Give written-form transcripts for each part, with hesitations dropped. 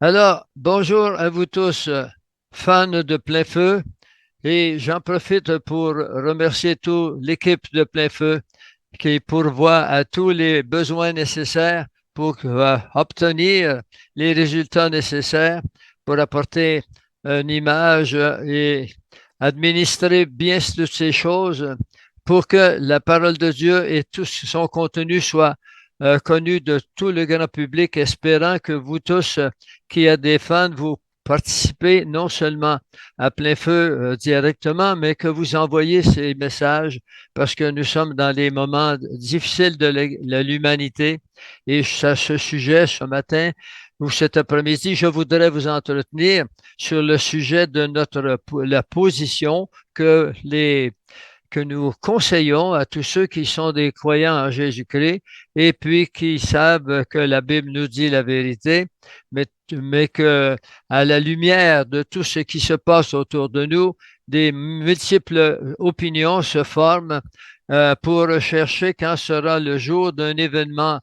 Alors, bonjour à vous tous, fans de Plein Feu, et j'en profite pour remercier toute l'équipe de Plein Feu qui pourvoit à tous les besoins nécessaires pour obtenir les résultats nécessaires pour apporter une image et administrer bien toutes ces choses pour que la parole de Dieu et tout son contenu soit connu de tout le grand public, espérant que vous tous qui êtes des fans, vous participez non seulement à Plein Feu directement, mais que vous envoyez ces messages parce que nous sommes dans les moments difficiles de l'humanité. Et à ce sujet, ce matin ou cet après-midi, je voudrais vous entretenir sur le sujet de la position que nous conseillons à tous ceux qui sont des croyants en Jésus-Christ et puis qui savent que la Bible nous dit la vérité, mais que à la lumière de tout ce qui se passe autour de nous, des multiples opinions se forment pour chercher quand sera le jour d'un événement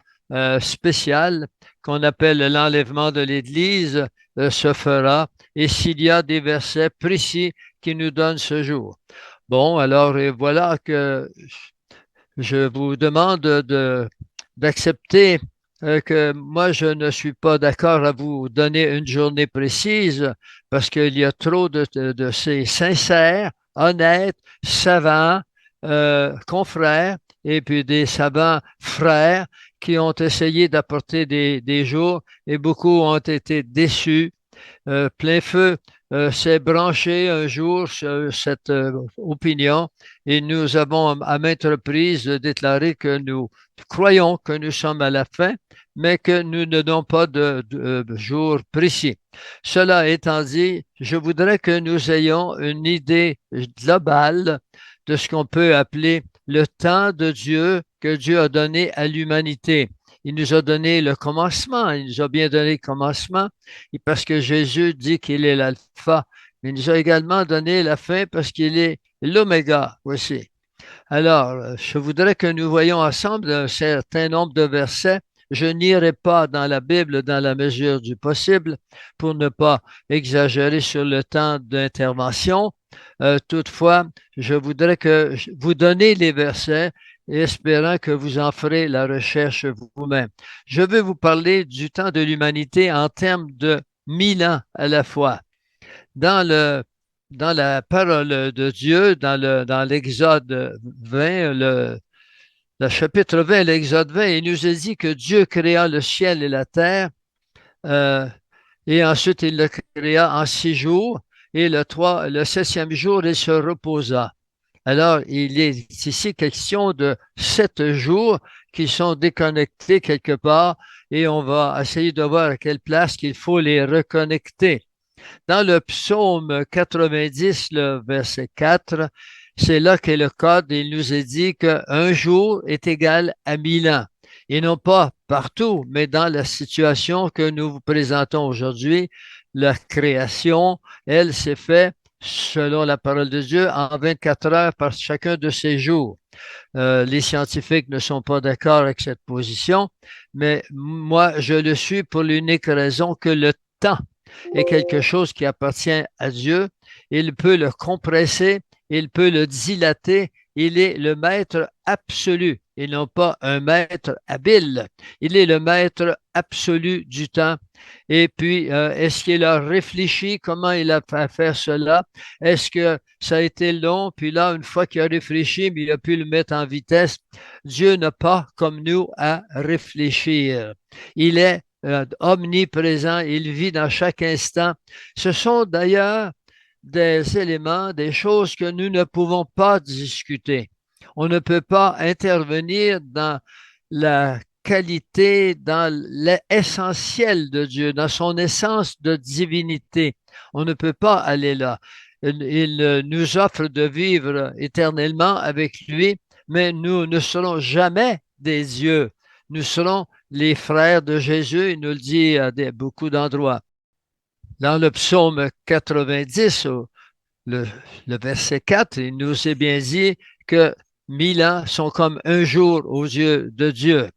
spécial qu'on appelle l'enlèvement de l'Église se fera et s'il y a des versets précis qui nous donnent ce jour. Bon, alors et voilà que je vous demande d'accepter que moi, je ne suis pas d'accord à vous donner une journée précise parce qu'il y a trop de ces sincères, honnêtes, savants, confrères et puis des savants frères qui ont essayé d'apporter des jours et beaucoup ont été déçus. Plein Feu s'est branché un jour sur cette opinion et nous avons à maintes reprises déclaré que nous croyons que nous sommes à la fin, mais que nous ne donnons pas de jour précis. Cela étant dit, je voudrais que nous ayons une idée globale de ce qu'on peut appeler le temps de Dieu que Dieu a donné à l'humanité. Il nous a donné le commencement, il nous a bien donné le commencement, et parce que Jésus dit qu'il est l'alpha, mais il nous a également donné la fin parce qu'il est l'oméga aussi. Alors, je voudrais que nous voyions ensemble un certain nombre de versets. Je n'irai pas dans la Bible dans la mesure du possible pour ne pas exagérer sur le temps d'intervention. Toutefois, je voudrais que vous donner les versets espérant que vous en ferez la recherche vous-même. Je veux vous parler du temps de l'humanité en termes de 1000 ans à la fois. Dans le, dans la parole de Dieu, dans l'Exode 20, le chapitre 20, l'Exode 20, il nous a dit que Dieu créa le ciel et la terre, euh, et ensuite il le créa en 6 jours, et le septième jour, il se reposa. Alors, il est ici question de 7 jours qui sont déconnectés quelque part et on va essayer de voir à quelle place qu'il faut les reconnecter. Dans le psaume 90, le verset 4, c'est là qu'est le code. Il nous est dit qu'un jour est égal à 1000 ans. Et non pas partout, mais dans la situation que nous vous présentons aujourd'hui, la création, elle s'est faite selon la parole de Dieu, en 24 heures par chacun de ces jours. Les scientifiques ne sont pas d'accord avec cette position, mais moi, je le suis pour l'unique raison que le temps est quelque chose qui appartient à Dieu. Il peut le compresser, il peut le dilater, il est le maître absolu et non pas un maître habile. Il est le maître absolu du temps. Et puis, est-ce qu'il a réfléchi comment il a fait faire cela? Est-ce que ça a été long? Puis là, une fois qu'il a réfléchi, mais il a pu le mettre en vitesse. Dieu n'a pas, comme nous, à réfléchir. Il est omniprésent, il vit dans chaque instant. Ce sont d'ailleurs des éléments, des choses que nous ne pouvons pas discuter. On ne peut pas intervenir dans la qualité, dans l'essentiel de Dieu, dans son essence de divinité. On ne peut pas aller là. Il nous offre de vivre éternellement avec lui, mais nous ne serons jamais des dieux. Nous serons les frères de Jésus, il nous le dit à beaucoup d'endroits. Dans le psaume 90, le, le verset 4, il nous est bien dit que 1000 ans sont comme un jour aux yeux de Dieu.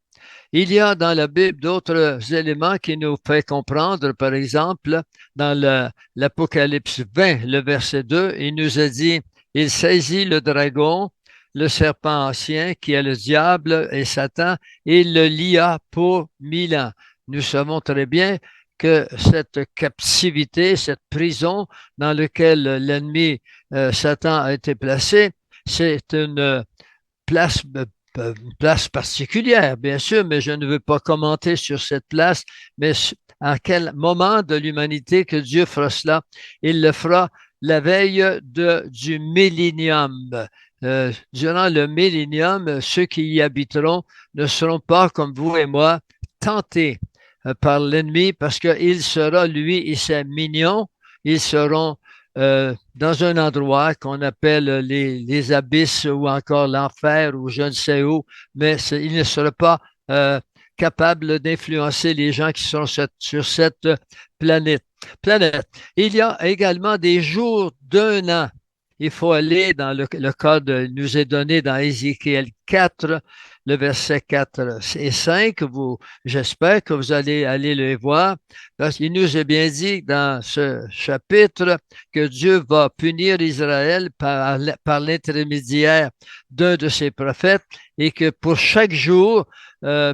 Il y a dans la Bible d'autres éléments qui nous font comprendre, par exemple, dans l'Apocalypse 20, le verset 2, il nous a dit, il saisit le dragon, le serpent ancien, qui est le diable et Satan, et il le lia pour 1000 ans. Nous savons très bien que cette captivité, cette prison dans laquelle l'ennemi Satan a été placé, c'est place, une place particulière, bien sûr, mais je ne veux pas commenter sur cette place, mais à quel moment de l'humanité que Dieu fera cela? Il le fera la veille du millénium. Durant le millénium, ceux qui y habiteront ne seront pas, comme vous et moi, tentés par l'ennemi parce qu'il sera, lui et ses mignons, ils seront dans un endroit qu'on appelle les abysses ou encore l'enfer ou je ne sais où, mais il ne sera pas capable d'influencer les gens qui sont sur cette planète. Il y a également des jours d'un an. Il faut aller dans le code nous est donné dans Ézéchiel 4, le verset 4 et 5. J'espère que vous allez aller le voir parce qu'il nous est bien dit dans ce chapitre que Dieu va punir Israël par l'intermédiaire d'un de ses prophètes et que pour chaque jour,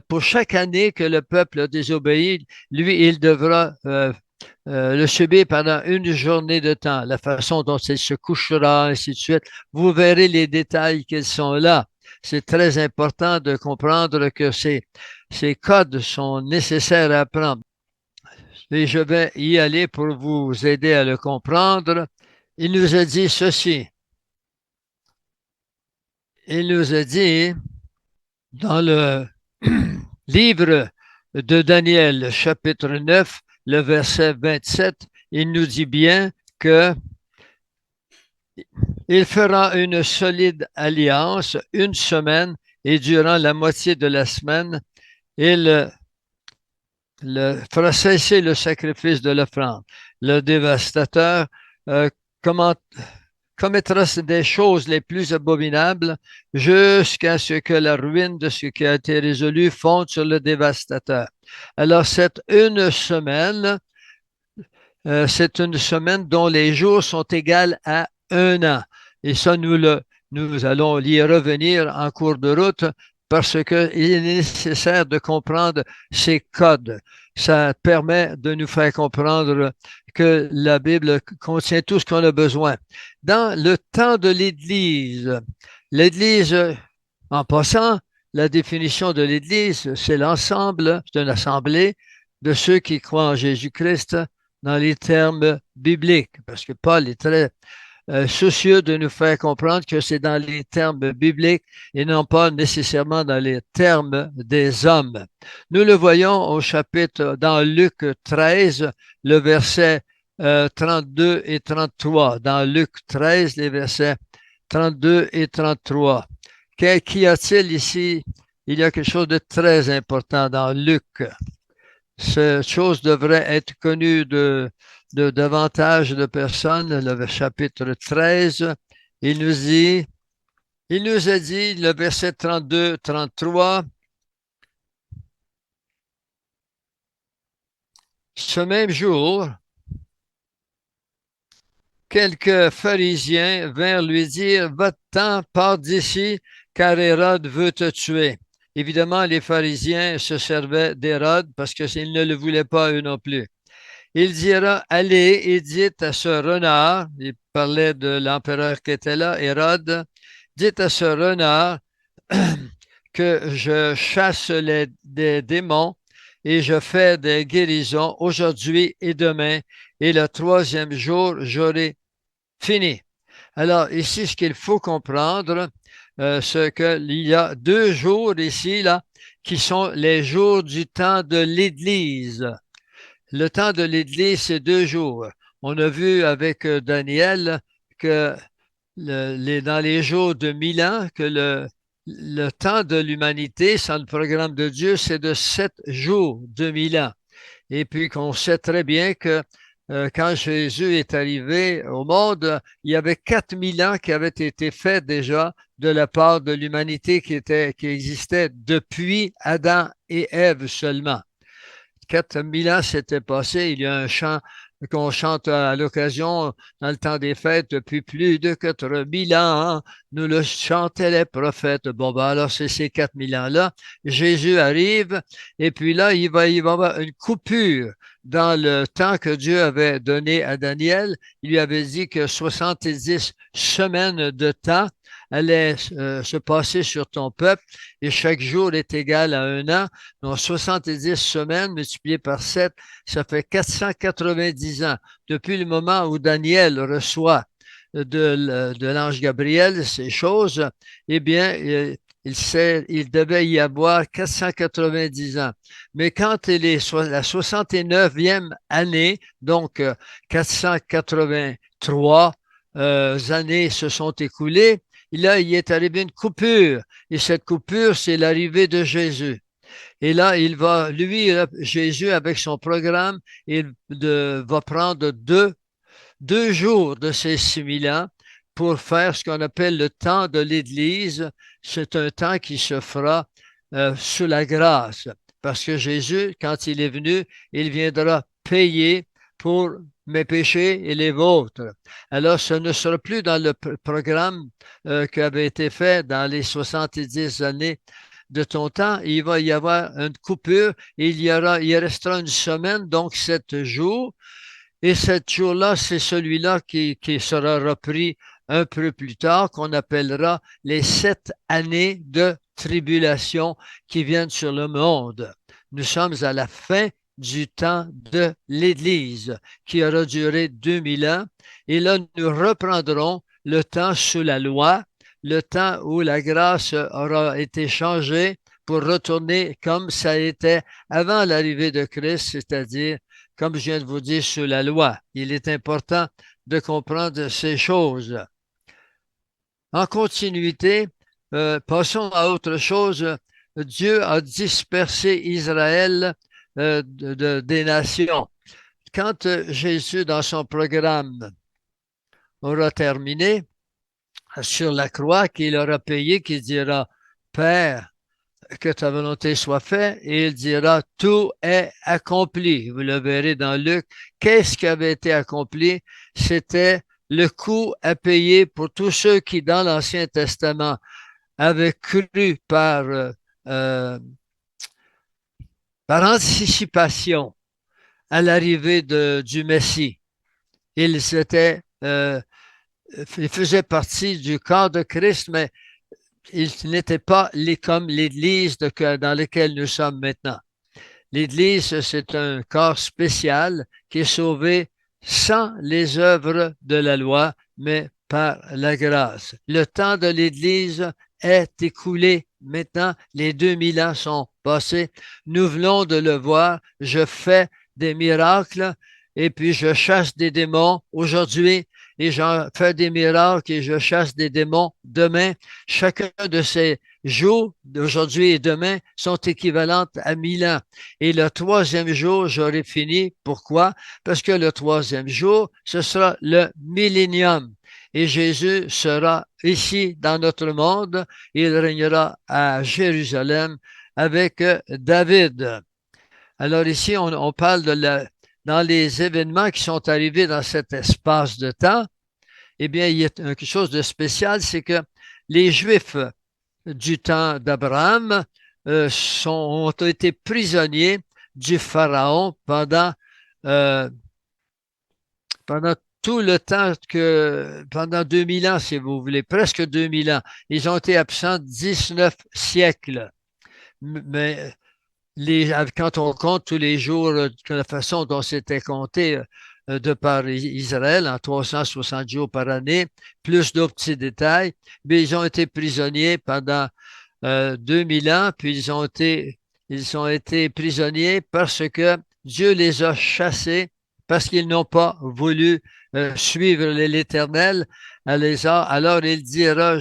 pour chaque année que le peuple a désobéi, lui, il devra le subir pendant une journée de temps, la façon dont il se couchera, ainsi de suite. Vous verrez les détails qui sont là. C'est très important de comprendre que ces codes sont nécessaires à apprendre. Et je vais y aller pour vous aider à le comprendre. Il nous a dit ceci. Il nous a dit dans le livre de Daniel, chapitre 9, le verset 27, il nous dit bien que il fera une solide alliance une semaine et durant la moitié de la semaine, il fera cesser le sacrifice de l'offrande. Le dévastateur euh, comment, commettra des choses les plus abominables jusqu'à ce que la ruine de ce qui a été résolu fonde sur le dévastateur. Alors, c'est une semaine dont les jours sont égaux à un an. Et ça, nous allons y revenir en cours de route parce qu'il est nécessaire de comprendre ces codes. Ça permet de nous faire comprendre que la Bible contient tout ce qu'on a besoin. Dans le temps de l'Église, en passant, la définition de l'Église, c'est l'ensemble, c'est une assemblée de ceux qui croient en Jésus-Christ dans les termes bibliques, parce que Paul est très soucieux de nous faire comprendre que c'est dans les termes bibliques et non pas nécessairement dans les termes des hommes. Nous le voyons au chapitre dans Luc 13, le verset 32 et 33. Dans Luc 13, les versets 32 et 33. Qu'y a-t-il ici? Il y a quelque chose de très important dans Luc. Cette chose devrait être connue de davantage de personnes. Le chapitre 13, il nous a dit, le verset 32-33, ce même jour, quelques pharisiens vinrent lui dire, va-t'en, pars d'ici, car Hérode veut te tuer. Évidemment, les pharisiens se servaient d'Hérode parce qu'ils ne le voulaient pas eux non plus. Il dira, allez et dites à ce renard, il parlait de l'empereur qui était là, Hérode, dites à ce renard que je chasse des démons et je fais des guérisons aujourd'hui et demain, et le troisième jour, j'aurai fini. Alors, ici, ce qu'il faut comprendre, c'est qu'il y a 2 jours ici, là, qui sont les jours du temps de l'Église. Le temps de l'Église, c'est 2 jours. On a vu avec Daniel que dans les jours de 1000 ans, que le temps de l'humanité, sans le programme de Dieu, c'est de 7 jours de 1000 ans. Et puis qu'on sait très bien que quand Jésus est arrivé au monde, il y avait 4000 ans qui avaient été faits déjà de la part de l'humanité qui existait depuis Adam et Ève seulement. 4000 ans s'étaient passés. Il y a un chant qu'on chante à l'occasion dans le temps des fêtes depuis plus de 4000 ans. Nous le chantaient les prophètes. Bon, ben alors c'est ces 4000 ans-là. Jésus arrive et puis là, il va y avoir une coupure dans le temps que Dieu avait donné à Daniel. Il lui avait dit que 70 semaines de temps allaient se passer sur ton peuple et chaque jour est égal à un an. Donc 70 semaines multipliées par 7, ça fait 490 ans. Depuis le moment où Daniel reçoit de l'ange Gabriel ces choses, eh bien, il devait y avoir 490 ans. Mais quand il est la 69e année, donc 483 années se sont écoulées, là, il est arrivé une coupure. Et cette coupure, c'est l'arrivée de Jésus. Et là, il va, lui, Jésus, avec son programme, va prendre deux jours de ces 6000 ans pour faire ce qu'on appelle le temps de l'Église. C'est un temps qui se fera sous la grâce. Parce que Jésus, quand il est venu, il viendra payer pour mes péchés et les vôtres. Alors, ce ne sera plus dans le programme qui avait été fait dans les 70 années de ton temps. Il va y avoir une coupure. Il restera une semaine, donc 7 jours. Et 7 jours-là, c'est celui-là qui sera repris un peu plus tard, qu'on appellera les 7 années de tribulation qui viennent sur le monde. Nous sommes à la fin du temps de l'Église, qui aura duré 2000 ans. Et là, nous reprendrons le temps sous la loi, le temps où la grâce aura été changée pour retourner comme ça était avant l'arrivée de Christ, c'est-à-dire comme je viens de vous dire, sur la loi. Il est important de comprendre ces choses. En continuité, passons à autre chose. Dieu a dispersé Israël des nations. Quand Jésus, dans son programme, aura terminé sur la croix, qu'il aura payé, qu'il dira, Père, que ta volonté soit faite, et il dira, tout est accompli. Vous le verrez dans Luc. Qu'est-ce qui avait été accompli? C'était le coût à payer pour tous ceux qui, dans l'Ancien Testament, avaient cru euh, par anticipation à l'arrivée du Messie. Ils étaient, ils faisaient partie du corps de Christ, mais ils n'étaient pas comme l'Église dans laquelle nous sommes maintenant. L'Église, c'est un corps spécial qui est sauvé sans les œuvres de la loi, mais par la grâce. Le temps de l'Église est écoulé. Maintenant, les 2000 ans sont passés. Nous venons de le voir. Je fais des miracles et puis je chasse des démons aujourd'hui et j'en fais des miracles et je chasse des démons demain. Chacun de ces jours, d'aujourd'hui et demain, sont équivalentes à 1000 ans. Et le troisième jour, j'aurai fini. Pourquoi? Parce que le troisième jour, ce sera le millénium. Et Jésus sera ici dans notre monde. Il régnera à Jérusalem avec David. Alors ici, on parle dans les événements qui sont arrivés dans cet espace de temps. Eh bien, il y a quelque chose de spécial, c'est que les Juifs du temps d'Abraham ont été prisonniers du Pharaon euh, pendant tout le temps pendant 2000 ans, si vous voulez, presque 2000 ans. Ils ont été absents 19 siècles. Mais quand on compte tous les jours, de la façon dont c'était compté de par Israël, en 360 jours par année, plus d'autres petits détails, mais ils ont été prisonniers pendant 2000 ans, puis ils ont été prisonniers parce que Dieu les a chassés, parce qu'ils n'ont pas voulu suivre l'Éternel. Alors il dira,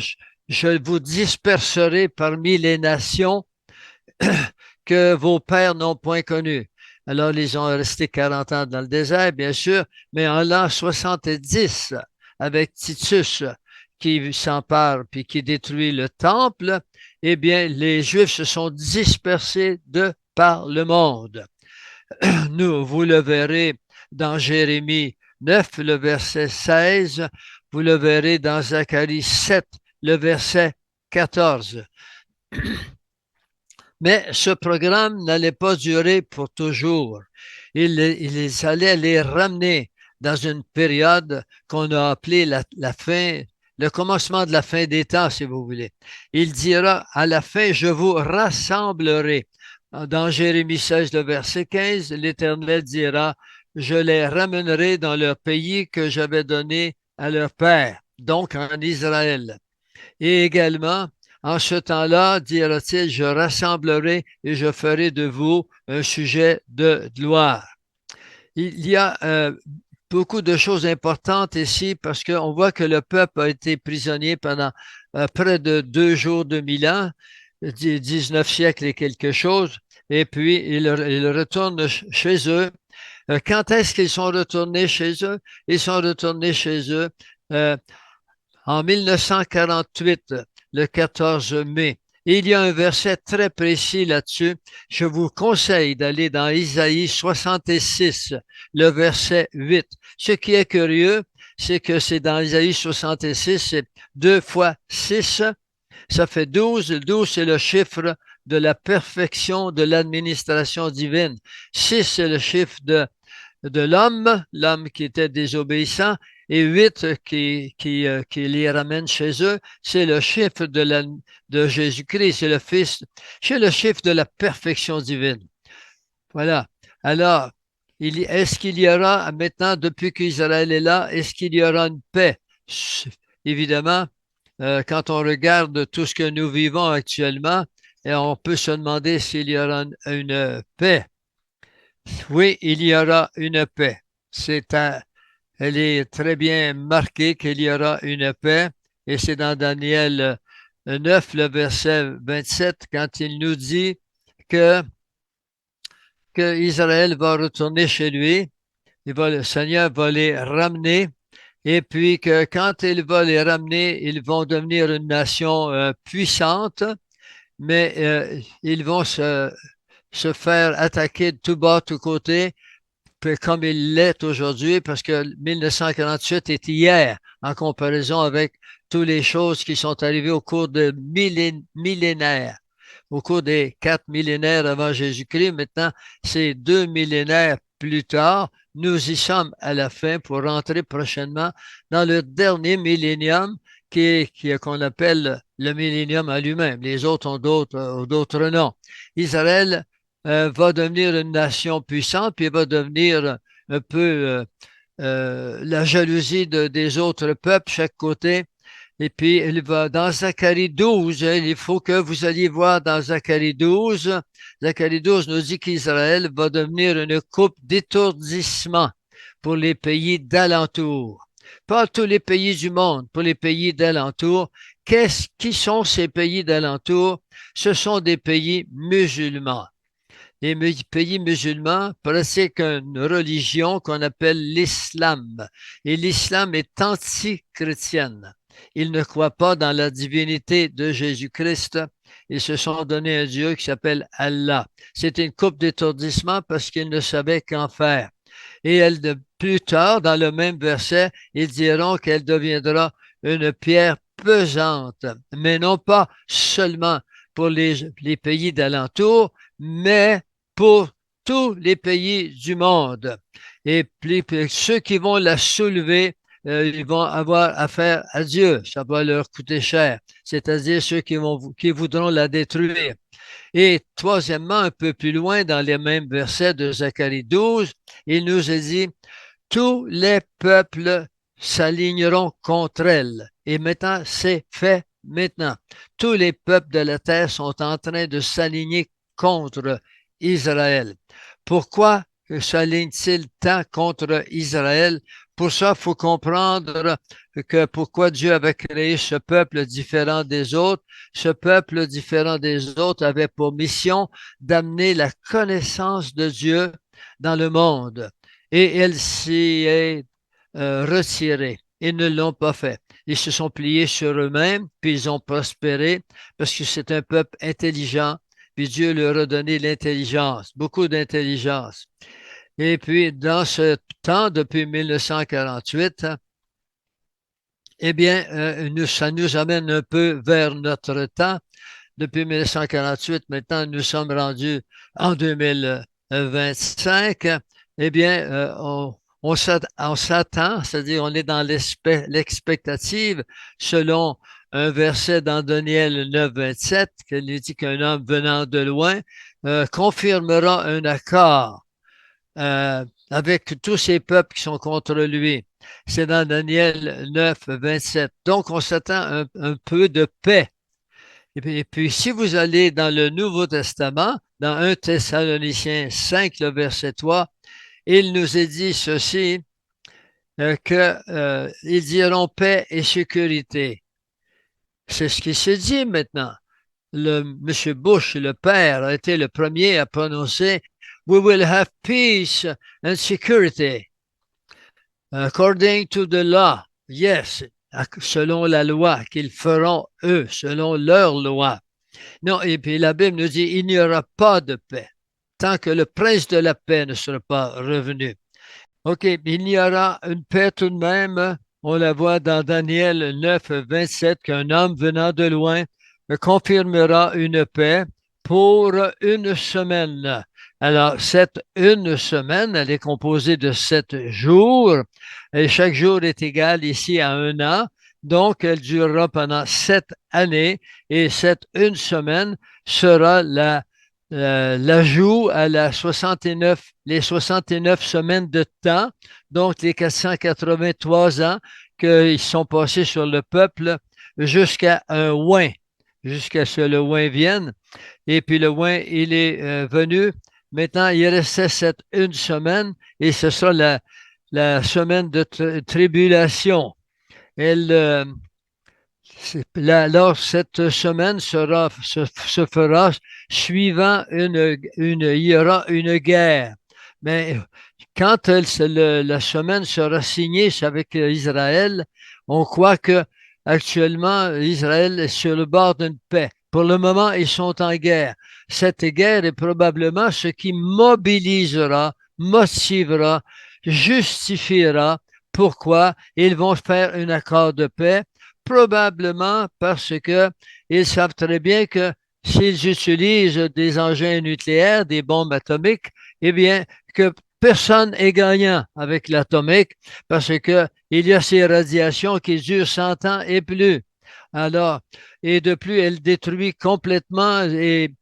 je vous disperserai parmi les nations que vos pères n'ont point connu. Alors, ils ont resté 40 ans dans le désert, bien sûr, mais en l'an 70, avec Titus, qui s'empare puis qui détruit le temple, eh bien, les Juifs se sont dispersés de par le monde. Vous le verrez dans Jérémie 9, le verset 16, vous le verrez dans Zacharie 7, le verset 14. Mais ce programme n'allait pas durer pour toujours. Il allait les ramener dans une période qu'on a appelée la fin, le commencement de la fin des temps, si vous voulez. Il dira, à la fin, je vous rassemblerai. Dans Jérémie 16, le verset 15, l'Éternel dira, je les ramènerai dans leur pays que j'avais donné à leur père, donc en Israël. Et également, en ce temps-là, dira-t-il, je rassemblerai et je ferai de vous un sujet de gloire. Il y a beaucoup de choses importantes ici parce qu'on voit que le peuple a été prisonnier pendant près de 2 jours, 2000 ans, 19 siècles et quelque chose, et puis ils retournent chez eux. Quand est-ce qu'ils sont retournés chez eux? Ils sont retournés chez eux en 1948, le 14 mai. Il y a un verset très précis là-dessus. Je vous conseille d'aller dans Isaïe 66, le verset 8. Ce qui est curieux, c'est que c'est dans Isaïe 66, c'est 2 fois 6, ça fait 12. 12, c'est le chiffre de la perfection de l'administration divine. 6, c'est le chiffre de l'homme qui était désobéissant, et 8 qui les ramène chez eux, c'est le chiffre de Jésus-Christ, c'est le chiffre de la perfection divine. Voilà. Alors, est-ce qu'il y aura maintenant, depuis qu'Israël est là, est-ce qu'il y aura une paix? Évidemment, quand on regarde tout ce que nous vivons actuellement, et on peut se demander s'il y aura une paix. Oui, il y aura une paix. Elle est très bien marquée qu'il y aura une paix. Et c'est dans Daniel 9, le verset 27, quand il nous dit que, que Israël va retourner chez lui. Le Seigneur va les ramener. Et puis que quand il va les ramener, ils vont devenir une nation puissante, mais ils vont se faire attaquer de tout bas, de tous côtés, comme il l'est aujourd'hui, parce que 1948 est hier en comparaison avec toutes les choses qui sont arrivées au cours de millénaires. Au cours des 4 millénaires avant Jésus-Christ, maintenant, c'est 2 millénaires plus tard. Nous y sommes à la fin pour rentrer prochainement dans le dernier millénium qu'on appelle le millénium à lui-même. Les autres ont d'autres noms. Israël va devenir une nation puissante, puis va devenir un peu la jalousie des autres peuples, chaque côté. Et puis, il va dans Zacharie 12, il faut que vous alliez voir dans Zacharie 12. Zacharie 12 nous dit qu'Israël va devenir une coupe d'étourdissement pour les pays d'alentour. Pas tous les pays du monde, pour les pays d'alentour. Qui sont ces pays d'alentour? Ce sont des pays musulmans. Les pays musulmans pratiquent une religion qu'on appelle l'islam. Et l'islam est anti-chrétienne. Ils ne croient pas dans la divinité de Jésus-Christ. Ils se sont donné un Dieu qui s'appelle Allah. C'est une coupe d'étourdissement parce qu'ils ne savaient qu'en faire. Et plus tard, dans le même verset, ils diront qu'elle deviendra une pierre pesante, mais non pas seulement pour les pays d'alentour, mais pour tous les pays du monde. Et puis, ceux qui vont la soulever, ils vont avoir affaire à Dieu. Ça va leur coûter cher, c'est-à-dire ceux qui voudront la détruire. Et troisièmement, un peu plus loin dans les mêmes versets de Zacharie 12, il nous est dit, tous les peuples s'aligneront contre elle. Et maintenant, c'est fait maintenant. Tous les peuples de la terre sont en train de s'aligner contre Israël. Pourquoi s'aligne-t-il tant contre Israël? Pour ça, il faut comprendre que pourquoi Dieu avait créé ce peuple différent des autres. Ce peuple différent des autres avait pour mission d'amener la connaissance de Dieu dans le monde. Et elle s'y est retirée. Ils ne l'ont pas fait. Ils se sont pliés sur eux-mêmes, puis ils ont prospéré parce que c'est un peuple intelligent, puis Dieu leur a donné l'intelligence, beaucoup d'intelligence. Et puis, dans ce temps, depuis 1948, eh bien, ça nous amène un peu vers notre temps. Depuis 1948, maintenant, nous sommes rendus en 2025. Eh bien, on s'attend, c'est-à-dire on est dans l'expectative selon un verset dans Daniel 9, 27, qui nous dit qu'un homme venant de loin confirmera un accord avec tous ces peuples qui sont contre lui. C'est dans Daniel 9, 27. Donc, on s'attend un peu de paix. Et puis, si vous allez dans le Nouveau Testament, dans 1 Thessaloniciens 5, le verset 3, il nous est dit ceci, qu'ils diront paix et sécurité. C'est ce qui se dit maintenant. M. Bush, le père, a été le premier à prononcer We will have peace and security according to the law. Yes, selon la loi qu'ils feront eux, selon leur loi. Non, et puis la Bible nous dit il n'y aura pas de paix tant que le prince de la paix ne sera pas revenu. OK, il y aura une paix tout de même. On la voit dans Daniel 9, 27, qu'un homme venant de loin confirmera une paix pour une semaine. Alors, cette une semaine, elle est composée de 7 jours, et chaque jour est égal ici à un an. Donc, elle durera pendant 7 années, et cette une semaine sera l'ajout à les 69 semaines de temps, donc les 483 ans qu'ils sont passés sur le peuple jusqu'à un oint, jusqu'à ce que le oint vienne. Et puis le oint, il est venu. Maintenant, il restait cette une semaine et ce sera la semaine de tribulation. Alors, cette semaine se fera suivant il y aura une guerre. Mais quand la semaine sera signée avec Israël, on croit que actuellement Israël est sur le bord d'une paix. Pour le moment, ils sont en guerre. Cette guerre est probablement ce qui mobilisera, motivera, justifiera pourquoi ils vont faire un accord de paix. Probablement parce que ils savent très bien que s'ils utilisent des engins nucléaires, des bombes atomiques, eh bien, que personne est gagnant avec l'atomique parce que il y a ces radiations qui durent 100 ans et plus. Alors, et de plus, elle détruit complètement et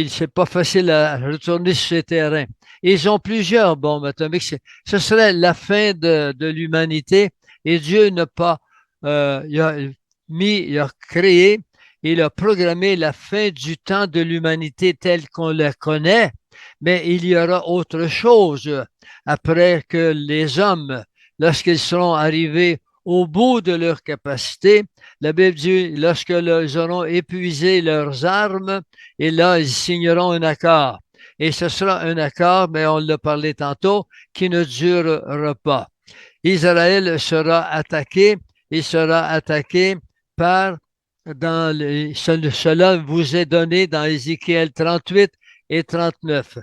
c'est pas facile à retourner sur ces terrains. Ils ont plusieurs bombes atomiques. Ce serait la fin de l'humanité et Dieu n'a pas il a créé, il a programmé la fin du temps de l'humanité telle qu'on la connaît, mais il y aura autre chose après que les hommes, lorsqu'ils seront arrivés au bout de leur capacité, la Bible dit, lorsqu'ils auront épuisé leurs armes, et là, ils signeront un accord. Et ce sera un accord, mais on l'a parlé tantôt, qui ne durera pas. Israël sera attaqué, il sera attaqué par, cela vous est donné dans Ézéchiel 38 et 39.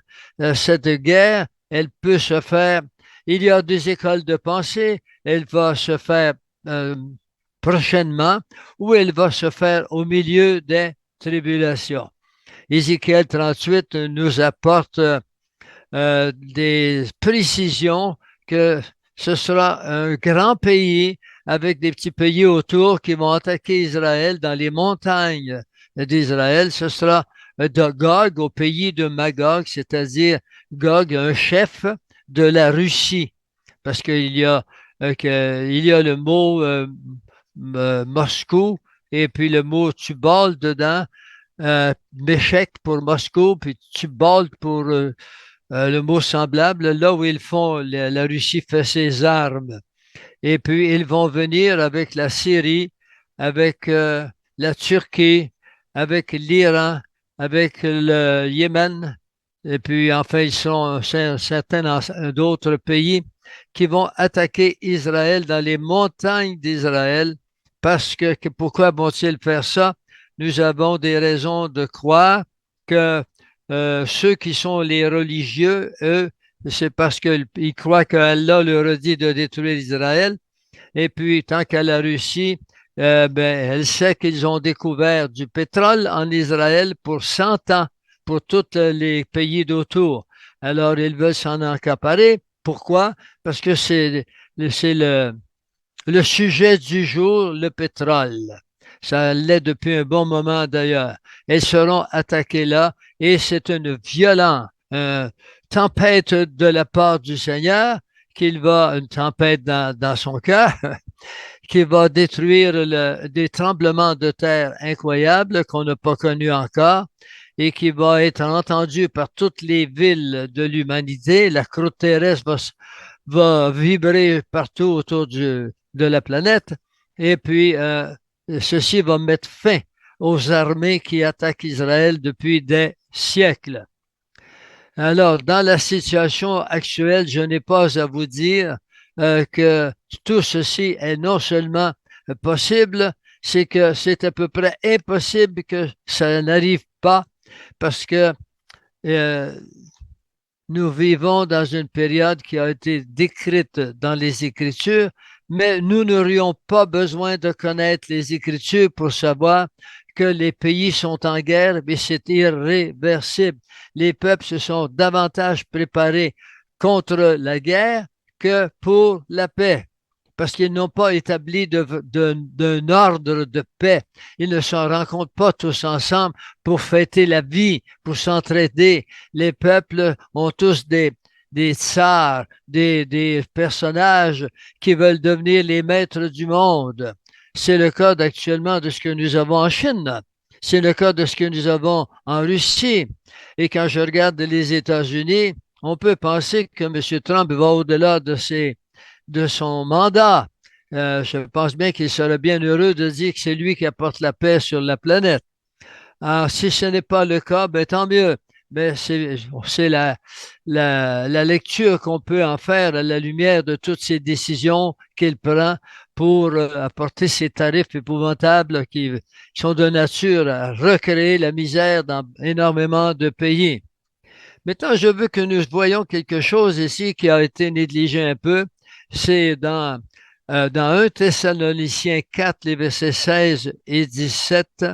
Cette guerre, elle peut se faire, il y a des écoles de pensée, elle va se faire prochainement, où elle va se faire au milieu des tribulations. Ézéchiel 38 nous apporte des précisions que ce sera un grand pays avec des petits pays autour qui vont attaquer Israël dans les montagnes d'Israël. Ce sera de Gog au pays de Magog, c'est-à-dire Gog, un chef de la Russie, parce il y a le mot Moscou et puis le mot Tubal dedans, Méchec pour Moscou, puis Tubal pour le mot semblable, là où ils font, la Russie fait ses armes. Et puis, ils vont venir avec la Syrie, avec la Turquie, avec l'Iran, avec le Yémen. Et puis, enfin, ils sont certains d'autres pays qui vont attaquer Israël dans les montagnes d'Israël. Parce que pourquoi vont-ils faire ça? Nous avons des raisons de croire que ceux qui sont les religieux, eux, c'est parce qu'ils croient qu'Allah leur a dit de détruire Israël. Et puis, tant qu'à la Russie, ben, elle sait qu'ils ont découvert du pétrole en Israël pour 100 ans, pour tous les pays d'autour. Alors, ils veulent s'en accaparer. Pourquoi? Parce que c'est le sujet du jour, le pétrole. Ça l'est depuis un bon moment d'ailleurs. Elles seront attaquées là et c'est une violente tempête de la part du Seigneur une tempête dans son cœur, qui va détruire des tremblements de terre incroyables qu'on n'a pas connus encore et qui va être entendu par toutes les villes de l'humanité. La croûte terrestre va vibrer partout autour de la planète et puis ceci va mettre fin aux armées qui attaquent Israël depuis des siècles. Alors, dans la situation actuelle, je n'ai pas à vous dire que tout ceci est non seulement possible, c'est que c'est à peu près impossible que ça n'arrive pas parce que euh, nous vivons dans une période qui a été décrite dans les Écritures, mais nous n'aurions pas besoin de connaître les Écritures pour savoir que les pays sont en guerre, mais c'est irréversible. Les peuples se sont davantage préparés contre la guerre que pour la paix, parce qu'ils n'ont pas établi d'un ordre de paix. Ils ne se rencontrent pas tous ensemble pour fêter la vie, pour s'entraider. Les peuples ont tous des tsars, des personnages qui veulent devenir les maîtres du monde. C'est le cas actuellement de ce que nous avons en Chine. C'est le cas de ce que nous avons en Russie. Et quand je regarde les États-Unis, on peut penser que M. Trump va au-delà de son mandat. Je pense bien qu'il serait bien heureux de dire que c'est lui qui apporte la paix sur la planète. Alors, si ce n'est pas le cas, ben, tant mieux. Mais c'est la lecture qu'on peut en faire à la lumière de toutes ces décisions qu'il prend pour apporter ces tarifs épouvantables qui sont de nature à recréer la misère dans énormément de pays. Maintenant, je veux que nous voyions quelque chose ici qui a été négligé un peu. C'est dans 1 Thessaloniciens 4, les versets 16 et 17,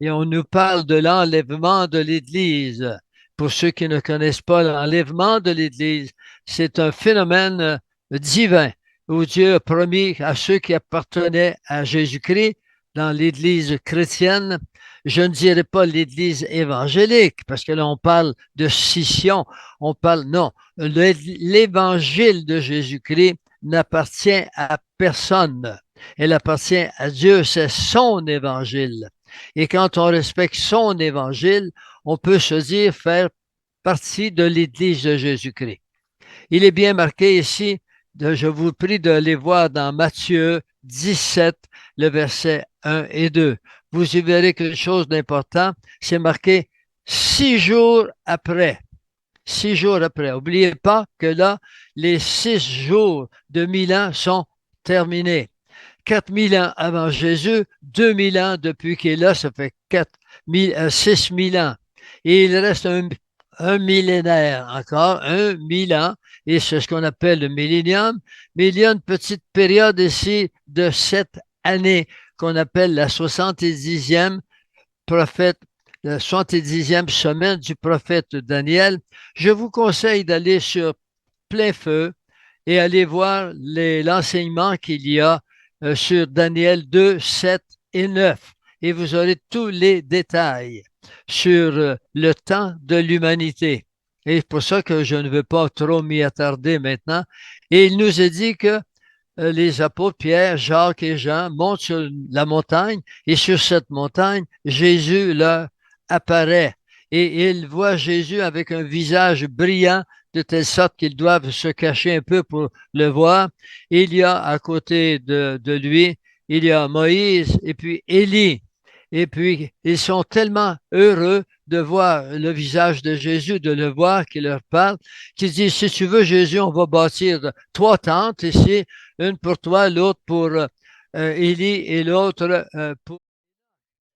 et on nous parle de l'enlèvement de l'Église. Pour ceux qui ne connaissent pas l'enlèvement de l'Église, c'est un phénomène divin où Dieu a promis à ceux qui appartenaient à Jésus-Christ dans l'Église chrétienne. Je ne dirais pas l'Église évangélique, parce que là, on parle de scission. On parle, non, l'Évangile de Jésus-Christ n'appartient à personne. Elle appartient à Dieu, c'est son Évangile. Et quand on respecte son Évangile, on peut se dire faire partie de l'Église de Jésus-Christ. Il est bien marqué ici, je vous prie de les voir dans Matthieu 17, le verset 1 et 2. Vous y verrez quelque chose d'important, c'est marqué 6 jours après. 6 jours après. N'oubliez pas que là, les 6 jours de 1000 ans sont terminés. 4000 ans avant Jésus, 2000 ans depuis qu'il est là, ça fait 6 000 ans. Et il reste un millénaire, encore un 1000 ans, et c'est ce qu'on appelle le millénium. Mais il y a une petite période ici de 7 années qu'on appelle la 70e prophète, la 70e semaine du prophète Daniel. Je vous conseille d'aller sur Plein Feu et aller voir l'enseignement qu'il y a sur Daniel 2, 7 et 9. Et vous aurez tous les détails sur le temps de l'humanité. Et c'est pour ça que je ne veux pas trop m'y attarder maintenant. Et il nous a dit que les apôtres Pierre, Jacques et Jean montent sur la montagne et sur cette montagne, Jésus leur apparaît et ils voient Jésus avec un visage brillant de telle sorte qu'ils doivent se cacher un peu pour le voir. Il y a à côté de lui, il y a Moïse et puis Élie. Et puis, ils sont tellement heureux de voir le visage de Jésus, de le voir qui leur parle, qu'ils disent, si tu veux, Jésus, on va bâtir 3 tentes ici, une pour toi, l'autre pour Élie et l'autre pour...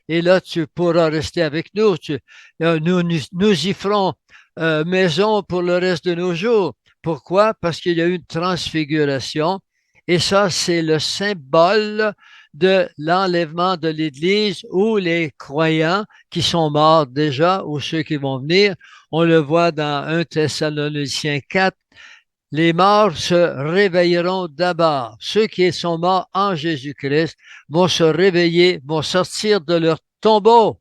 Et là, tu pourras rester avec nous. Nous y ferons maison pour le reste de nos jours. Pourquoi? Parce qu'il y a eu une transfiguration. Et ça, c'est le symbole de l'enlèvement de l'Église où les croyants qui sont morts déjà ou ceux qui vont venir, on le voit dans 1 Thessaloniciens 4, les morts se réveilleront d'abord. Ceux qui sont morts en Jésus-Christ vont se réveiller, vont sortir de leur tombeau.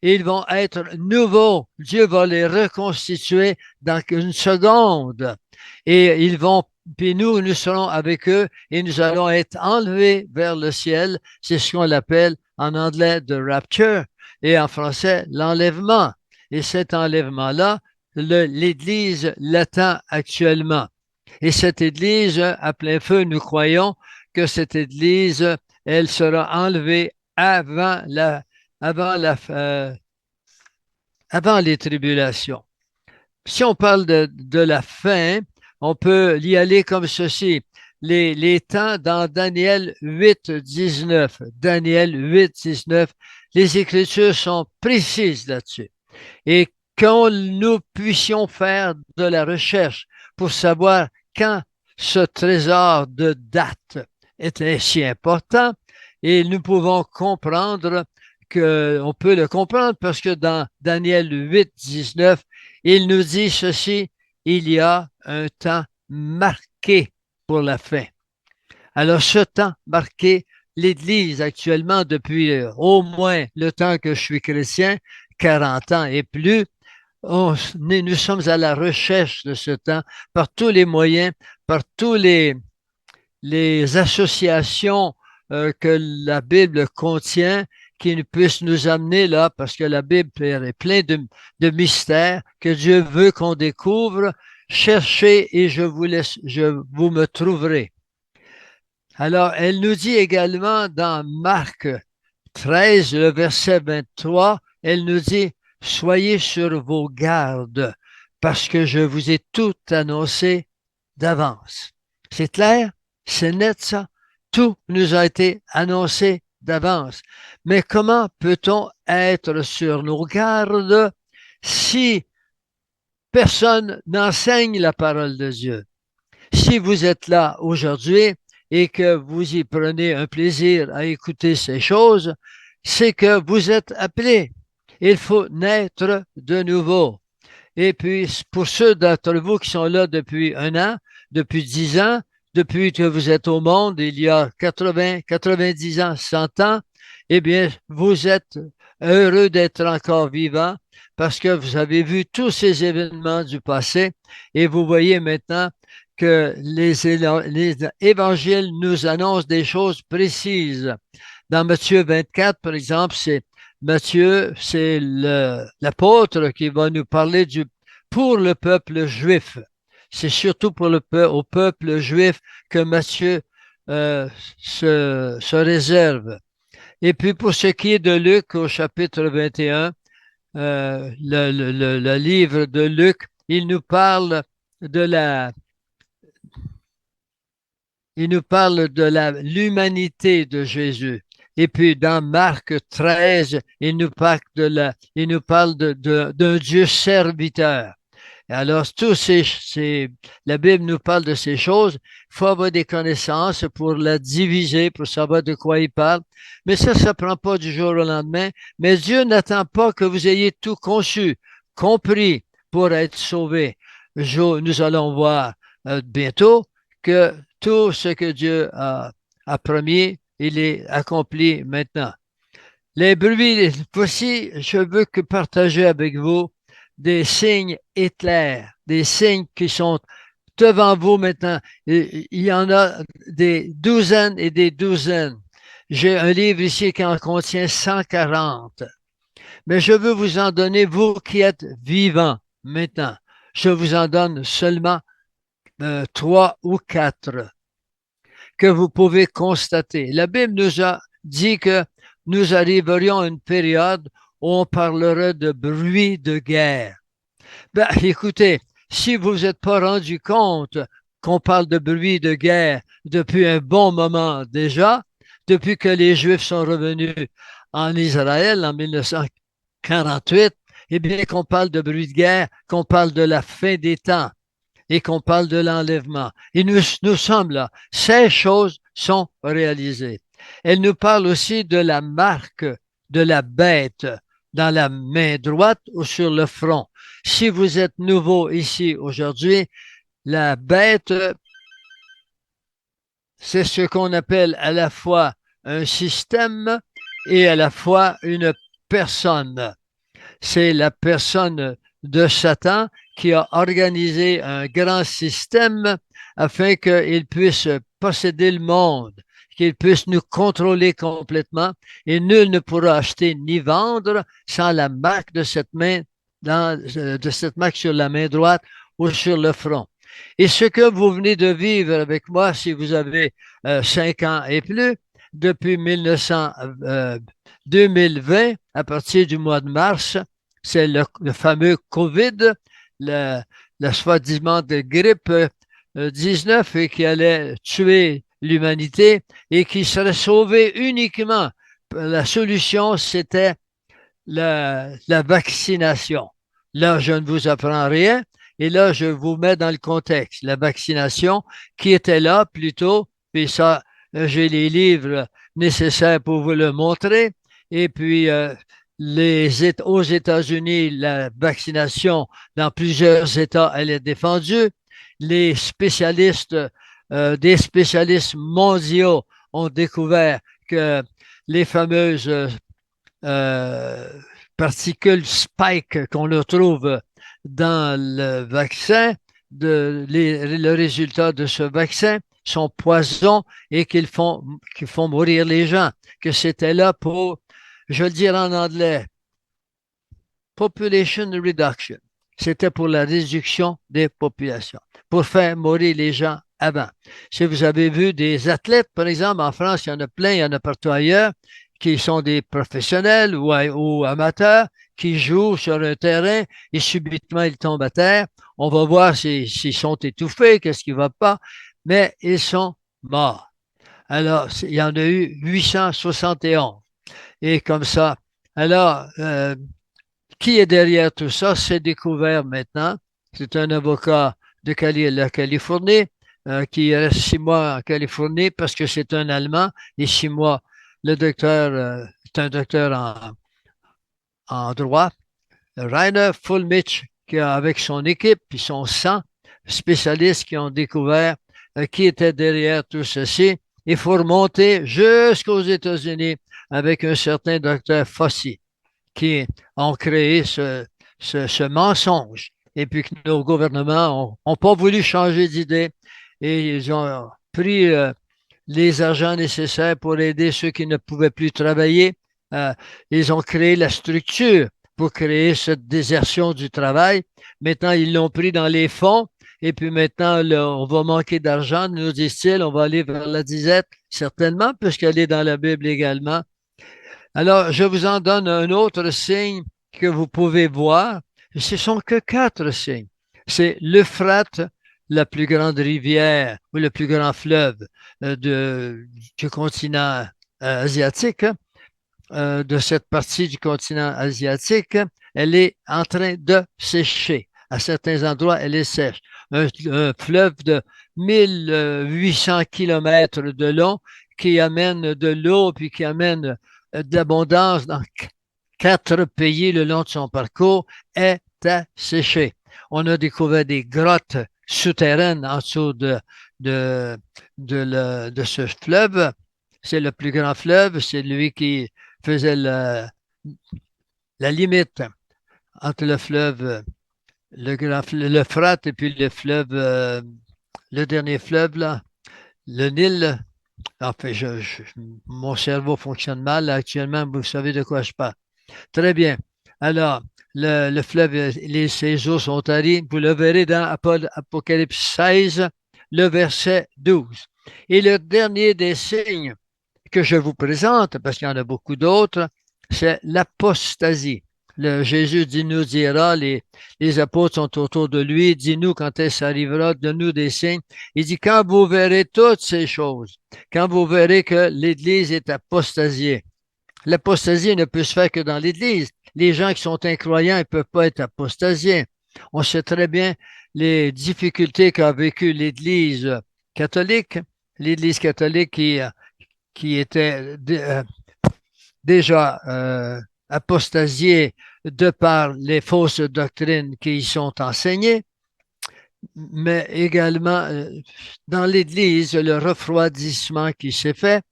Ils vont être nouveaux. Dieu va les reconstituer dans une seconde. Et ils vont, puis nous serons avec eux et nous allons être enlevés vers le ciel. C'est ce qu'on appelle en anglais the rapture et en français l'enlèvement. Et cet enlèvement-là, l'Église l'attend actuellement. Et cette Église, à plein feu, nous croyons que cette Église, elle sera enlevée avant la, euh, avant les tribulations. Si on parle de la fin, on peut y aller comme ceci. Les temps dans Daniel 8, 19. Daniel 8, 19. Les Écritures sont précises là-dessus. Et que nous puissions faire de la recherche pour savoir quand ce trésor de date est si important, et nous pouvons comprendre on peut le comprendre parce que dans Daniel 8, 19, il nous dit ceci, il y a un temps marqué pour la fin. Alors ce temps marqué, l'Église actuellement, depuis au moins le temps que je suis chrétien, 40 ans et plus, nous sommes à la recherche de ce temps par tous les moyens, par tous les associations que la Bible contient qui puissent nous amener là, parce que la Bible est pleine de mystères que Dieu veut qu'on découvre. Cherchez et vous me trouverez. Alors, elle nous dit également dans Marc 13, le verset 23, elle nous dit, soyez sur vos gardes, parce que je vous ai tout annoncé d'avance. C'est clair? C'est net ça? Tout nous a été annoncé d'avance. Mais comment peut-on être sur nos gardes si personne n'enseigne la parole de Dieu? Si vous êtes là aujourd'hui et que vous y prenez un plaisir à écouter ces choses, c'est que vous êtes appelés. Il faut naître de nouveau. Et puis, pour ceux d'entre vous qui sont là depuis 1 an, depuis 10 ans, depuis que vous êtes au monde, il y a 80, 90 ans, 100 ans, eh bien, vous êtes heureux d'être encore vivant parce que vous avez vu tous ces événements du passé et vous voyez maintenant que les évangiles nous annoncent des choses précises. Dans Matthieu 24, par exemple, c'est Matthieu, c'est l'apôtre qui va nous parler pour le peuple juif. C'est surtout au peuple juif que Matthieu se réserve. Et puis pour ce qui est de Luc au chapitre 21, le livre de Luc, il nous parle de l'humanité de Jésus. Et puis dans Marc 13, il nous parle d'un Dieu serviteur. Alors, la Bible nous parle de ces choses. Il faut avoir des connaissances pour la diviser, pour savoir de quoi il parle. Mais ça ne prend pas du jour au lendemain. Mais Dieu n'attend pas que vous ayez tout conçu, compris pour être sauvé. Nous allons voir bientôt que tout ce que Dieu a promis, il est accompli maintenant. Les bruits, voici, je veux que partager avec vous des signes éclairs, des signes qui sont devant vous maintenant. Il y en a des douzaines et des douzaines. J'ai un livre ici qui en contient 140. Mais je veux vous en donner, vous qui êtes vivants maintenant. Je vous en donne seulement trois ou quatre que vous pouvez constater. La Bible nous a dit que nous arriverions à une période où on parlera de bruit de guerre. Ben, écoutez, si vous n'êtes pas rendu compte qu'on parle de bruit de guerre depuis un bon moment déjà, depuis que les Juifs sont revenus en Israël en 1948, eh bien qu'on parle de bruit de guerre, qu'on parle de la fin des temps et qu'on parle de l'enlèvement. Et nous sommes là. Ces choses sont réalisées. Elle nous parle aussi de la marque de la bête dans la main droite ou sur le front. Si vous êtes nouveau ici aujourd'hui, la bête, c'est ce qu'on appelle à la fois un système et à la fois une personne. C'est la personne de Satan qui a organisé un grand système afin qu'il puisse posséder le monde, qu'il puisse nous contrôler complètement et nul ne pourra acheter ni vendre sans la marque de cette main, de cette marque sur la main droite ou sur le front. Et ce que vous venez de vivre avec moi, si vous avez 5 ans et plus, depuis 2020, à partir du mois de mars, c'est le fameux COVID, la soi-disant de grippe 19 et qui allait tuer l'humanité et qui serait sauvé uniquement. La solution, c'était la vaccination. Là, je ne vous apprends rien et là, je vous mets dans le contexte. La vaccination qui était là plutôt, puis ça, j'ai les livres nécessaires pour vous le montrer. Et puis, aux États-Unis, la vaccination dans plusieurs États, elle est défendue. Les spécialistes, des spécialistes mondiaux ont découvert que les fameuses euh, particules spike qu'on retrouve dans le vaccin, le résultat de ce vaccin sont poisons et qu'ils font mourir les gens, que c'était là pour, je vais le dire en anglais, population reduction. C'était pour la réduction des populations, pour faire mourir les gens avant. Si vous avez vu des athlètes, par exemple, en France, il y en a plein, il y en a partout ailleurs, qui sont des professionnels ou amateurs, qui jouent sur un terrain et subitement ils tombent à terre. On va voir s'ils sont étouffés, qu'est-ce qui ne va pas, mais ils sont morts. Alors, il y en a eu 871. Et comme ça, alors, qui est derrière tout ça? C'est découvert maintenant. C'est un avocat de la Californie qui reste 6 mois en Californie parce que c'est un Allemand. Et 6 mois, le docteur est un docteur en droit. Rainer Fulmich, qui a avec son équipe et son sang, spécialistes qui ont découvert qui était derrière tout ceci. Il faut remonter jusqu'aux États-Unis avec un certain docteur Fauci qui ont créé ce mensonge et puis que nos gouvernements n'ont pas voulu changer d'idée et ils ont pris les argents nécessaires pour aider ceux qui ne pouvaient plus travailler. Euh, Ils ont créé la structure pour créer cette désertion du travail. Maintenant, ils l'ont pris dans les fonds et puis maintenant, là, on va manquer d'argent, nous disent-ils, on va aller vers la disette, certainement, puisqu'elle est dans la Bible également. Alors, je vous en donne un autre signe que vous pouvez voir. Ce sont que quatre signes. C'est l'Euphrate, la plus grande rivière ou le plus grand fleuve du continent asiatique, de cette partie du continent asiatique, elle est en train de sécher. À certains endroits, elle est sèche. Un fleuve de 1800 kilomètres de long qui amène de l'eau puis qui amène de l'abondance dans 4 pays le long de son parcours est asséché. On a découvert des grottes souterraines en dessous de, de ce fleuve. C'est le plus grand fleuve, c'est lui qui faisait la limite entre le fleuve, le Frat et puis le fleuve, le dernier fleuve, là, le Nil. Enfin, mon cerveau fonctionne mal là, actuellement, vous savez de quoi je parle. Très bien. Alors, le fleuve, ses eaux sont taries. Vous le verrez dans Apocalypse 16, le verset 12. Et le dernier des signes que je vous présente, parce qu'il y en a beaucoup d'autres, c'est l'apostasie. Jésus nous dira, les apôtres sont autour de lui, dis-nous quand est-ce arrivera, donne-nous des signes. Il dit, quand vous verrez toutes ces choses, quand vous verrez que l'Église est apostasiée, l'apostasie ne peut se faire que dans l'Église. Les gens qui sont incroyants ne peuvent pas être apostasiés. On sait très bien les difficultés qu'a vécues l'Église catholique, l'Église catholique qui était déjà apostasiée de par les fausses doctrines qui y sont enseignées, mais également dans l'Église, le refroidissement qui s'est fait.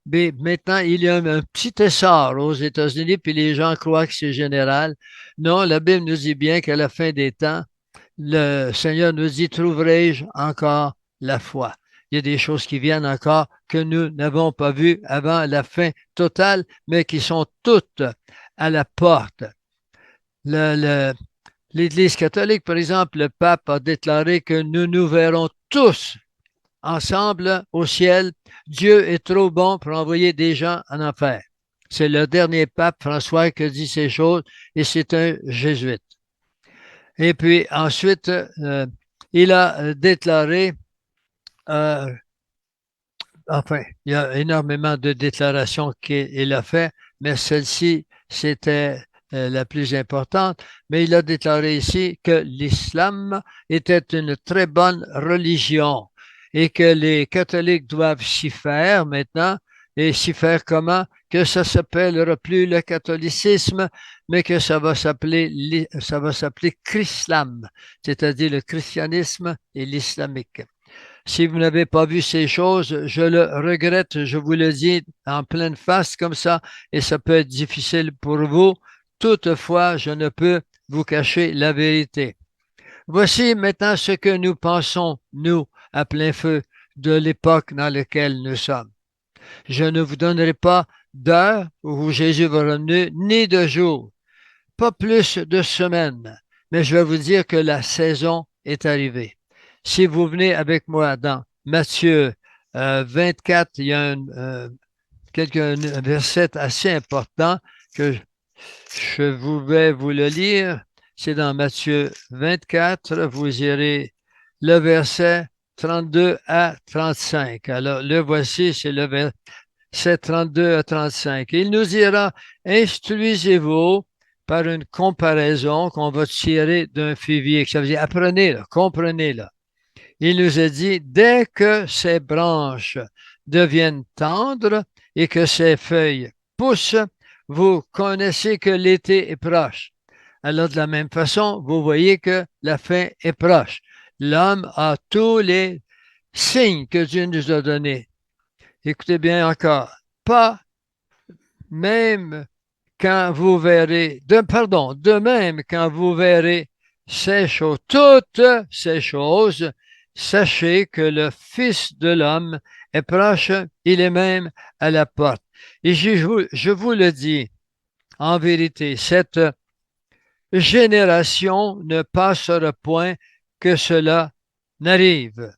Mais maintenant, il y a un petit essor aux États-Unis, puis les gens croient que c'est général. Non, la Bible nous dit bien qu'à la fin des temps, le Seigneur nous dit, trouverai-je encore la foi? Il y a des choses qui viennent encore que nous n'avons pas vues avant la fin totale, mais qui sont toutes à la porte. L'Église catholique, par exemple, le pape a déclaré que nous nous verrons tous ensemble au ciel. Dieu est trop bon pour envoyer des gens en enfer. C'est le dernier pape, François, qui a dit ces choses, et c'est un jésuite. Et puis ensuite, il a déclaré, enfin, il y a énormément de déclarations qu'il a fait, mais celle-ci, c'était la plus importante. Mais il a déclaré ici que l'islam était une très bonne religion et que les catholiques doivent s'y faire maintenant. Et s'y faire comment? Que ça s'appellera plus le catholicisme, mais que ça va s'appeler Chrislam, c'est-à-dire le christianisme et l'islamique. Si vous n'avez pas vu ces choses, je le regrette, je vous le dis en pleine face comme ça, et ça peut être difficile pour vous. Toutefois, je ne peux vous cacher la vérité. Voici maintenant ce que nous pensons, nous, à plein feu, de l'époque dans laquelle nous sommes. Je ne vous donnerai pas d'heure où Jésus va revenir, ni de jour, pas plus de semaines, mais je vais vous dire que la saison est arrivée. Si vous venez avec moi dans Matthieu 24, il y a quelques versets assez importants que je vais vous le lire. C'est dans Matthieu 24, vous irez le verset 32 à 35. Alors, le voici, c'est le verset 32 à 35. Il nous dira, instruisez-vous par une comparaison qu'on va tirer d'un figuier. Ça veut dire, apprenez-le, comprenez-le. Il nous a dit, dès que ses branches deviennent tendres et que ses feuilles poussent, vous connaissez que l'été est proche. Alors, de la même façon, vous voyez que la fin est proche. L'homme a tous les signes que Dieu nous a donnés. Écoutez bien encore. Pas même quand vous verrez, de même quand vous verrez ces choses, toutes ces choses, sachez que le Fils de l'homme est proche, il est même à la porte. Et je vous le dis, en vérité, cette génération ne passera point que cela n'arrive.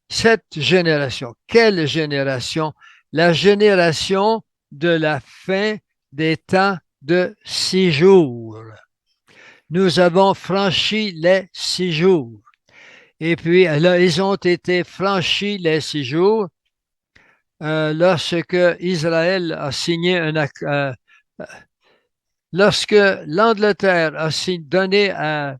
Cette génération, quelle génération? La génération de la fin des temps de 6 jours. Nous avons franchi les 6 jours. Et puis, là, ils ont été franchis les 6 jours lorsque Israël a signé lorsque l'Angleterre a donné à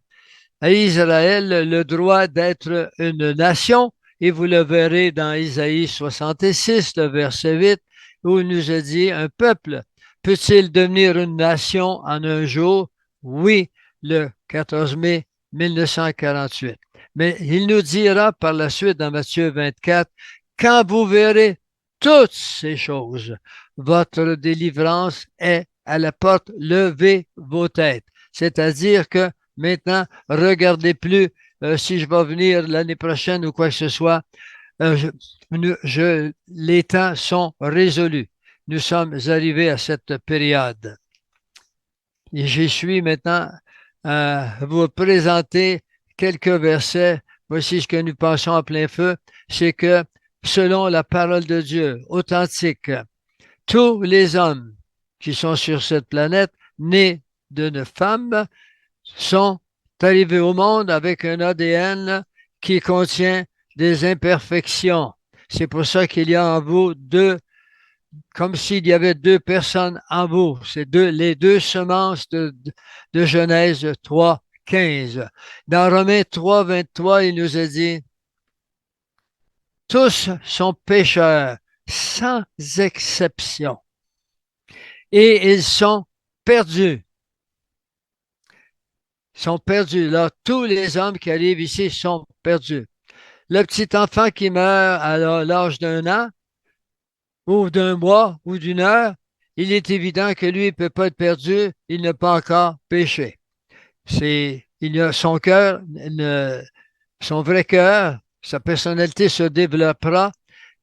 Israël le droit d'être une nation, et vous le verrez dans Isaïe 66, le verset 8, où il nous a dit, un peuple peut-il devenir une nation en un jour? Oui, le 14 mai 1948. Mais il nous dira par la suite dans Matthieu 24, quand vous verrez toutes ces choses, votre délivrance est à la porte, levez vos têtes. C'est-à-dire que maintenant, regardez plus si je vais venir l'année prochaine ou quoi que ce soit. Les temps sont résolus. Nous sommes arrivés à cette période. Et j'y suis maintenant à vous présenter quelques versets. Voici ce que nous pensons en plein feu. C'est que selon la parole de Dieu authentique, tous les hommes qui sont sur cette planète, nés d'une femme, sont arrivés au monde avec un ADN qui contient des imperfections. C'est pour ça qu'il y a en vous deux, comme s'il y avait deux personnes en vous. C'est les deux semences de Genèse 3, 15. Dans Romains 3, 23, il nous a dit, tous sont pécheurs, sans exception, et ils sont perdus. Sont perdus. Là, tous les hommes qui arrivent ici sont perdus. Le petit enfant qui meurt à l'âge d'un an, ou d'un mois, ou d'une heure, il est évident que lui ne peut pas être perdu, il n'a pas encore péché. Il a son cœur, son vrai cœur, sa personnalité se développera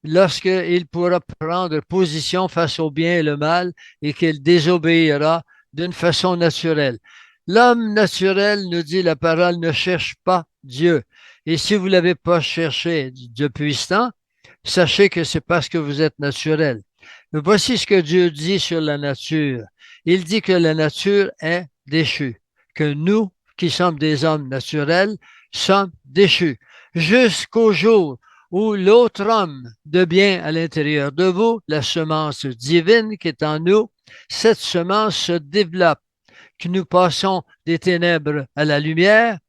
lorsqu'il pourra prendre position face au bien et le mal et qu'il désobéira d'une façon naturelle. L'homme naturel, nous dit la parole, ne cherche pas Dieu. Et si vous ne l'avez pas cherché depuis ce temps, sachez que c'est parce que vous êtes naturel. Mais voici ce que Dieu dit sur la nature. Il dit que la nature est déchue, que nous, qui sommes des hommes naturels, sommes déchus, jusqu'au jour où l'autre homme devient à l'intérieur de vous, la semence divine qui est en nous, cette semence se développe, que nous passons des ténèbres à la lumière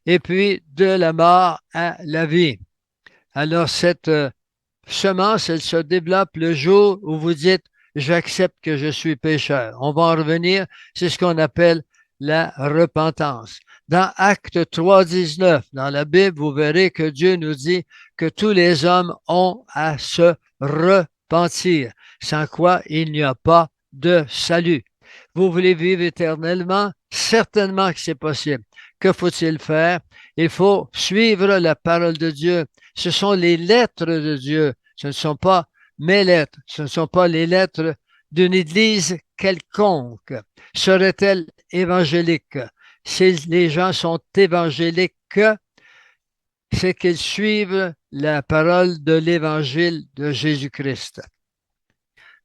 et puis de la mort à la vie. Alors cette semence, elle se développe le jour où vous dites, j'accepte que je suis pécheur. On va en revenir, c'est ce qu'on appelle la repentance. Dans Acte 3, 19, dans la Bible, vous verrez que Dieu nous dit que tous les hommes ont à se repentir, sans quoi il n'y a pas de salut. Vous voulez vivre éternellement? Certainement que c'est possible. Que faut-il faire? Il faut suivre la parole de Dieu. Ce sont les lettres de Dieu. Ce ne sont pas mes lettres. Ce ne sont pas les lettres d'une église quelconque. Serait-elle évangélique? Si les gens sont évangéliques, c'est qu'ils suivent la parole de l'évangile de Jésus-Christ.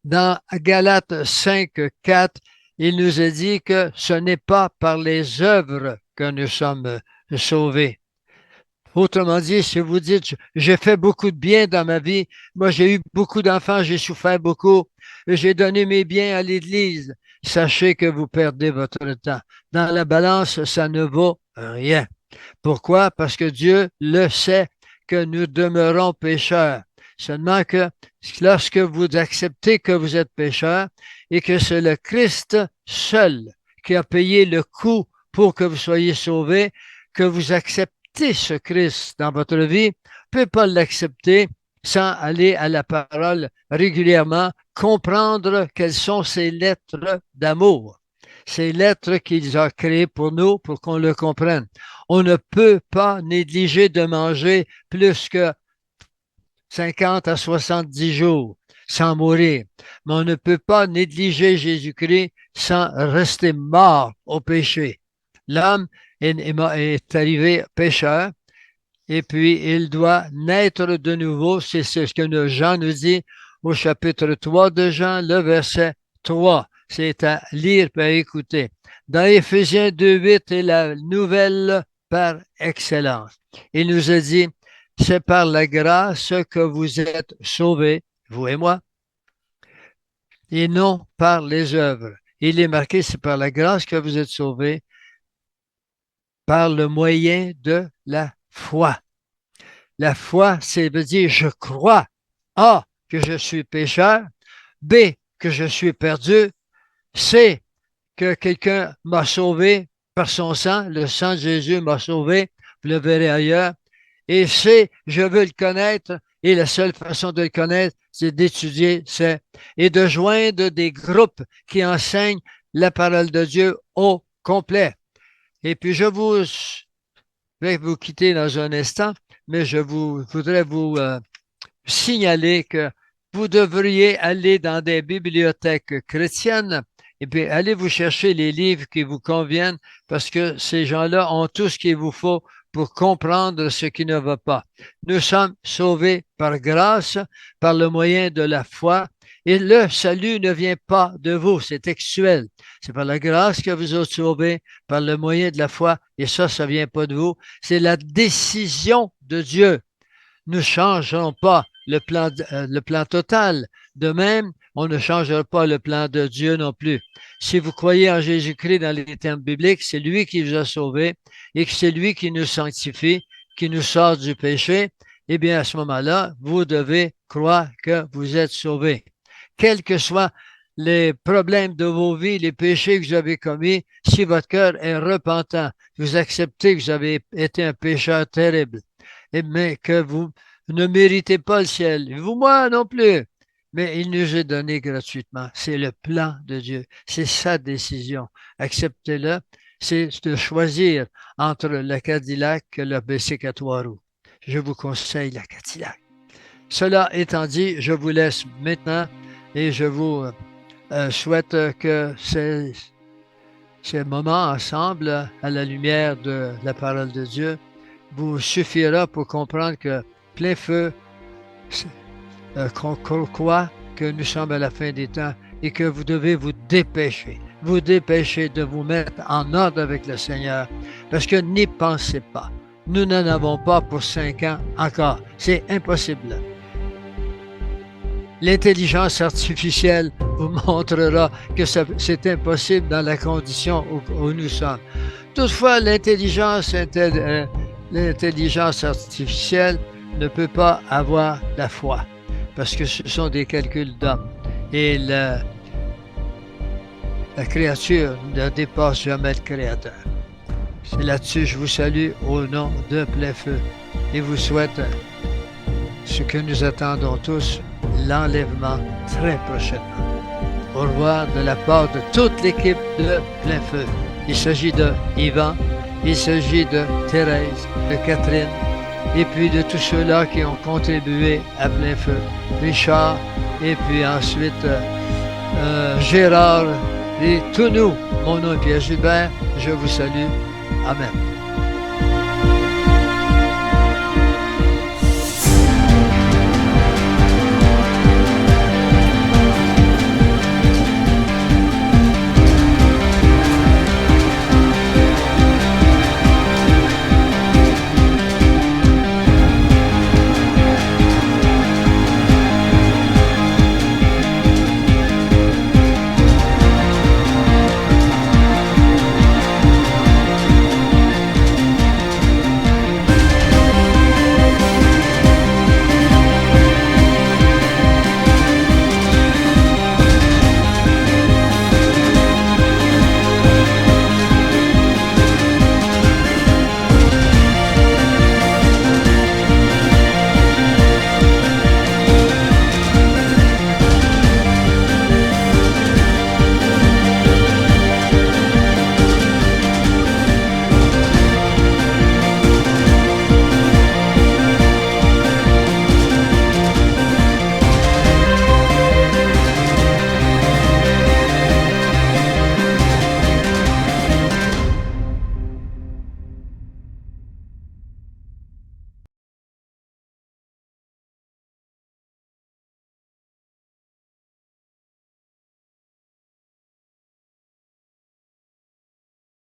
Dans Galates 5, 4, il nous est dit que ce n'est pas par les œuvres que nous sommes sauvés. Autrement dit, si vous dites, j'ai fait beaucoup de bien dans ma vie, moi j'ai eu beaucoup d'enfants, j'ai souffert beaucoup, j'ai donné mes biens à l'Église, sachez que vous perdez votre temps. Dans la balance, ça ne vaut rien. Pourquoi? Parce que Dieu le sait que nous demeurons pécheurs. Seulement que lorsque vous acceptez que vous êtes pécheur et que c'est le Christ seul qui a payé le coût pour que vous soyez sauvés, que vous acceptez ce Christ dans votre vie, vous ne pouvez pas l'accepter sans aller à la parole régulièrement, comprendre quelles sont ces lettres d'amour, ces lettres qu'il a créées pour nous, pour qu'on le comprenne. On ne peut pas négliger de manger plus que 50 à 70 jours sans mourir. Mais on ne peut pas négliger Jésus-Christ sans rester mort au péché. L'homme est arrivé pécheur et puis il doit naître de nouveau. C'est ce que Jean nous dit au chapitre 3 de Jean, le verset 3. C'est à lire et à écouter. Dans Éphésiens 2.8 est la nouvelle par excellence. Il nous a dit, c'est par la grâce que vous êtes sauvés vous et moi, et non par les œuvres. Il est marqué, c'est par la grâce que vous êtes sauvés, par le moyen de la foi. La foi, c'est veut dire je crois, A, que je suis pécheur, B, que je suis perdu, C, que quelqu'un m'a sauvé par son sang, le sang de Jésus m'a sauvé, vous le verrez ailleurs, et C, je veux le connaître, et la seule façon de le connaître, c'est d'étudier, c'est et de joindre des groupes qui enseignent la parole de Dieu au complet. Et puis vais vous quitter dans un instant, mais voudrais vous signaler que vous devriez aller dans des bibliothèques chrétiennes et puis allez vous chercher les livres qui vous conviennent parce que ces gens-là ont tout ce qu'il vous faut pour comprendre ce qui ne va pas. Nous sommes sauvés par grâce, par le moyen de la foi. Et le salut ne vient pas de vous, c'est textuel. C'est par la grâce que vous êtes sauvés, par le moyen de la foi, et ça vient pas de vous. C'est la décision de Dieu. Nous ne changerons pas le plan total. De même, on ne changera pas le plan de Dieu non plus. Si vous croyez en Jésus-Christ dans les termes bibliques, c'est lui qui vous a sauvés et que c'est lui qui nous sanctifie, qui nous sort du péché, eh bien, à ce moment-là, vous devez croire que vous êtes sauvés. Quels que soient les problèmes de vos vies, les péchés que vous avez commis, si votre cœur est repentant, vous acceptez que vous avez été un pécheur terrible, mais que vous ne méritez pas le ciel. Vous, moi non plus. Mais il nous est donné gratuitement. C'est le plan de Dieu. C'est sa décision. Acceptez-le. C'est de choisir entre le Cadillac et le bicycle à 3 roues. Je vous conseille la Cadillac. Cela étant dit, je vous laisse maintenant et je vous souhaite que ces moments ensemble, à la lumière de la parole de Dieu, vous suffira pour comprendre que plein feu qu'on croit que nous sommes à la fin des temps et que vous devez vous dépêcher de vous mettre en ordre avec le Seigneur parce que n'y pensez pas. Nous n'en avons pas pour 5 ans encore. C'est impossible. L'intelligence artificielle vous montrera que c'est impossible dans la condition où nous sommes. Toutefois, l'intelligence artificielle ne peut pas avoir la foi parce que ce sont des calculs d'hommes. Et la créature ne dépasse jamais le Créateur. C'est là-dessus que je vous salue au nom de plein feu et vous souhaite ce que nous attendons tous, l'enlèvement très prochainement. Au revoir de la part de toute l'équipe de plein feu. Il s'agit de Yvan, il s'agit de Thérèse, de Catherine, et puis de tous ceux-là qui ont contribué à plein feu. Richard, et puis ensuite Gérard, et tous nous. Mon nom est Pierre Gilbert, je vous salue. Amen.